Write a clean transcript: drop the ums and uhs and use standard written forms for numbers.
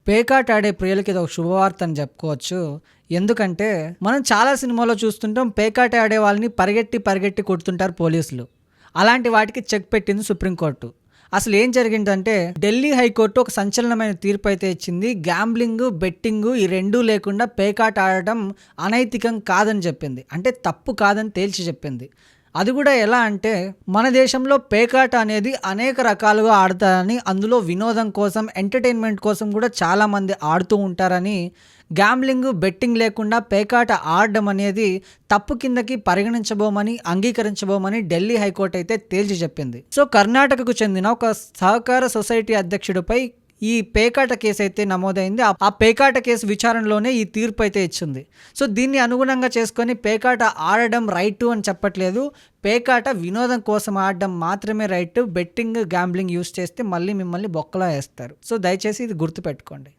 పేకాట ఆడే ప్రియులకి ఇది ఒక శుభవార్త అని చెప్పుకోవచ్చు. ఎందుకంటే, మనం చాలా సినిమాల్లో చూస్తుంటాం పేకాట ఆడే వాళ్ళని పరిగెట్టి, పరిగెట్టి కొడుతుంటారు పోలీసులు. అలాంటి వాటికి చెక్ పెట్టింది సుప్రీంకోర్టు. అసలు ఏం జరిగిందంటే, ఢిల్లీ హైకోర్టు ఒక సంచలనమైన తీర్పు అయితే ఇచ్చింది. గ్యాంబ్లింగ్, బెట్టింగ్ ఈ రెండూ లేకుండా పేకాట ఆడటం అనైతికం కాదని చెప్పింది. అంటే తప్పు కాదని తేల్చి చెప్పింది. అది కూడా ఎలా అంటే, మన దేశంలో పేకాట అనేది అనేక రకాలుగా ఆడతారని, అందులో వినోదం కోసం, ఎంటర్టైన్మెంట్ కోసం కూడా చాలామంది ఆడుతూ ఉంటారని, గ్యాంబ్లింగ్, బెట్టింగ్ లేకుండా పేకాట ఆడడం అనేది తప్పు కిందకి పరిగణించబోమని, అంగీకరించబోమని ఢిల్లీ హైకోర్టు అయితే తేల్చి చెప్పింది. సో కర్ణాటకకు చెందిన ఒక సహకార సొసైటీ అధ్యక్షుడిపై ఈ పేకాట కేసు అయితే నమోదైంది. ఆ పేకాట కేసు విచారణలోనే ఈ తీర్పు అయితే ఇచ్చింది. సో దీన్ని అనుగుణంగా చేసుకొని పేకాట ఆడడం రైటు అని చెప్పట్లేదు. పేకాట వినోదం కోసం ఆడడం మాత్రమే రైటు. బెట్టింగ్, గ్యాంబ్లింగ్ యూస్ చేస్తే మళ్ళీ మిమ్మల్ని బొక్కలో వేస్తారు. సో దయచేసి ఇది గుర్తుపెట్టుకోండి.